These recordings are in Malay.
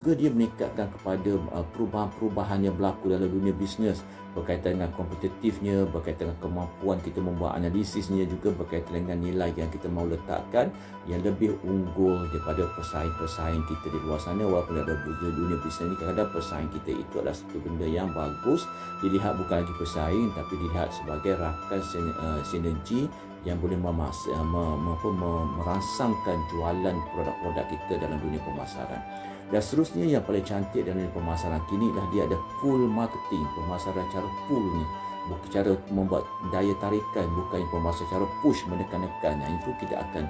Juga dia meningkatkan kepada perubahan-perubahan yang berlaku dalam dunia bisnes berkaitan dengan kompetitifnya, berkaitan dengan kemampuan kita membuat analisisnya, juga berkaitan dengan nilai yang kita mahu letakkan yang lebih unggul daripada pesaing-pesaing kita di luar sana. Walaupun ada dunia bisnes ni, kadang-kadang pesaing kita itu adalah satu benda yang bagus, dilihat bukan lagi pesaing tapi dilihat sebagai rakan sinergi yang boleh merangsangkan jualan produk-produk kita dalam dunia pemasaran. Dan seterusnya yang paling cantik dalam pemasaran kini adalah dia ada pull marketing, pemasaran cara pull ni, bukan cara membuat daya tarikan, bukan pemasaran cara push, menekan-nekan. Itu kita akan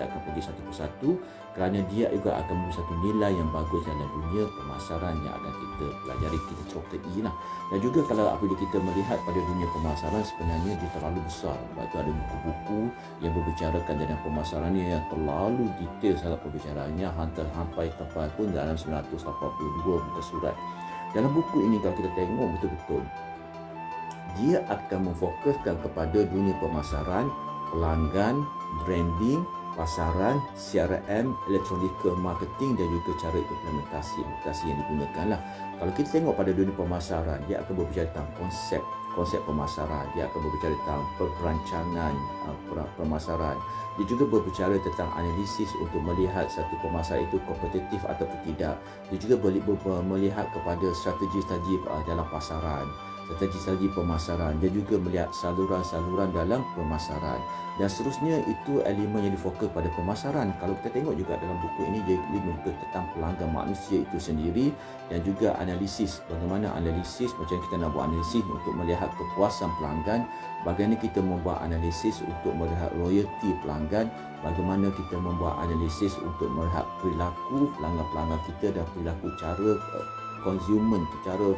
pergi satu persatu kerana dia juga akan memberi satu nilai yang bagus dalam dunia pemasaran yang akan kita pelajari, kita cokai lah. Dan juga kalau apabila kita melihat pada dunia pemasaran, sebenarnya dia terlalu besar. Sebab itu ada buku-buku yang berbicarakan tentang pemasaran ni yang terlalu detail sangat perbicaraannya, sampai pun dalam 982 muka surat. Dalam buku ini kalau kita tengok betul-betul, dia akan memfokuskan kepada dunia pemasaran, pelanggan, branding, pasaran, CRM, electronic marketing dan juga cara implementasi yang digunakan lah. Kalau kita tengok pada dunia pemasaran, dia akan berbicara tentang konsep pemasaran, dia akan berbicara tentang perancangan pemasaran. Dia juga berbicara tentang analisis untuk melihat satu pemasaran itu kompetitif atau tidak. Dia juga boleh melihat kepada strategi-strategi dalam pasaran, strategi pemasaran, dan juga melihat saluran-saluran dalam pemasaran. Dan seterusnya itu elemen yang difokus pada pemasaran. Kalau kita tengok juga dalam buku ini, dia menunjuk tentang pelanggan manusia itu sendiri dan juga analisis. Bagaimana analisis, macam kita nak buat analisis untuk melihat kepuasan pelanggan, bagaimana kita membuat analisis untuk melihat loyalty pelanggan, bagaimana kita membuat analisis untuk melihat perilaku pelanggan-pelanggan kita dan perilaku cara konsumen, cara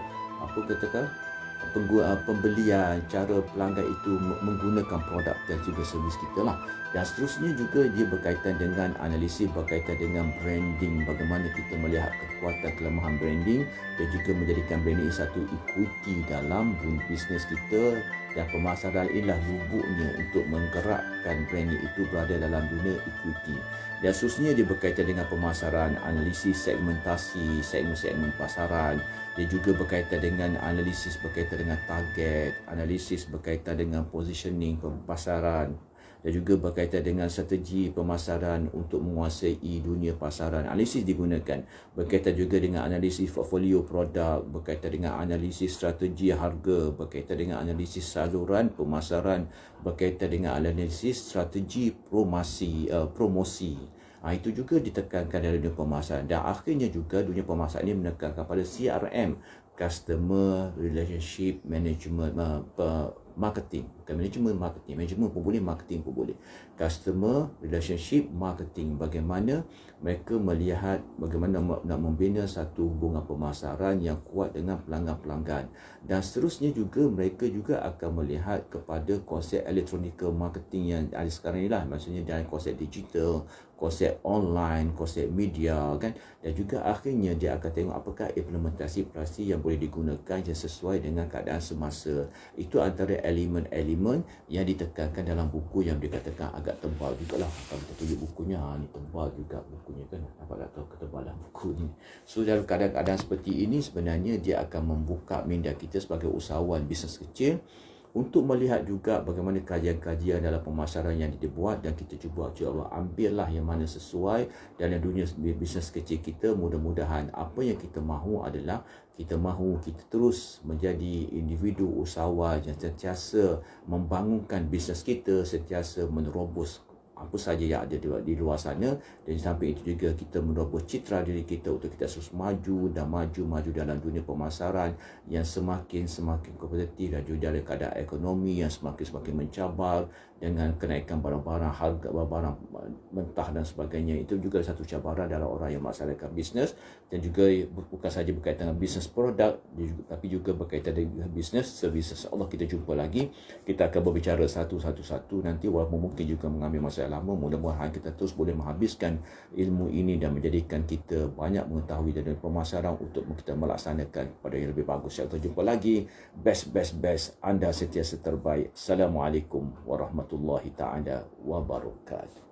pembelian, cara pelanggan itu menggunakan produk dan juga servis kita lah. Dan seterusnya juga dia berkaitan dengan analisis, berkaitan dengan branding, bagaimana kita melihat kekuatan kelemahan branding dan juga menjadikan branding satu equity dalam bisnes kita. Dan pemasaran inilah lubuknya untuk menggerakkan branding itu berada dalam dunia equity. Dan seterusnya dia berkaitan dengan pemasaran, analisis segmentasi, segmen-segmen pasaran. Dia juga berkaitan dengan analisis berkaitan dengan target, analisis berkaitan dengan positioning pasaran, dan juga berkaitan dengan strategi pemasaran untuk menguasai dunia pasaran. Analisis digunakan berkaitan juga dengan analisis portfolio produk, berkaitan dengan analisis strategi harga, berkaitan dengan analisis saluran pemasaran, berkaitan dengan analisis strategi promosi. Itu juga ditekankan dalam dunia pemasaran. Dan akhirnya juga dunia pemasaran ini menekankan pada CRM, Customer Relationship Management, marketing, bukan manajemen pun boleh, marketing pun boleh. Customer Relationship Marketing, bagaimana mereka melihat bagaimana nak membina satu hubungan pemasaran yang kuat dengan pelanggan-pelanggan. Dan seterusnya juga mereka juga akan melihat kepada konsep electronic marketing yang ada sekarang ni lah, maksudnya dalam konsep digital, konsep online, konsep media kan. Dan juga akhirnya dia akan tengok apakah implementasi yang boleh digunakan yang sesuai dengan keadaan semasa. Itu antara elemen-elemen yang ditekankan dalam buku yang dikatakan agak tebal jugalah. Kalau kita tunjuk bukunya, ni tebal juga bukunya kan. Nampak tak tahu ketebalan buku ni. So dalam keadaan seperti ini, sebenarnya dia akan membuka minda kita sebagai usahawan bisnes kecil untuk melihat juga bagaimana kajian-kajian dalam pemasaran yang dibuat, dan kita cuba ambillah yang mana sesuai dalam dunia bisnes kecil kita. Mudah-mudahan apa yang kita mahu adalah kita terus menjadi individu usahawan yang sentiasa membangunkan bisnes kita, sentiasa menerobos apa saja yang ada di luar sana. Dan di samping itu juga kita menerobos citra diri kita untuk kita terus maju dalam dunia pemasaran yang semakin kompetitif, dan juga dalam keadaan ekonomi yang semakin mencabar dengan kenaikan barang-barang, harga barang mentah dan sebagainya. Itu juga satu cabaran dalam orang yang melaksanakan bisnes, dan juga bukan saja berkaitan dengan bisnes produk, tapi juga berkaitan dengan bisnes services. Allah, kita jumpa lagi, kita akan berbicara satu-satu nanti, walaupun mungkin juga mengambil masa lama. Mudah-mudahan kita terus boleh menghabiskan ilmu ini dan menjadikan kita banyak mengetahui dari pemasaran untuk kita melaksanakan pada yang lebih bagus. Kita jumpa lagi. Best. Anda sentiasa terbaik. Assalamualaikum warahmatullahi taala wabarakatuh.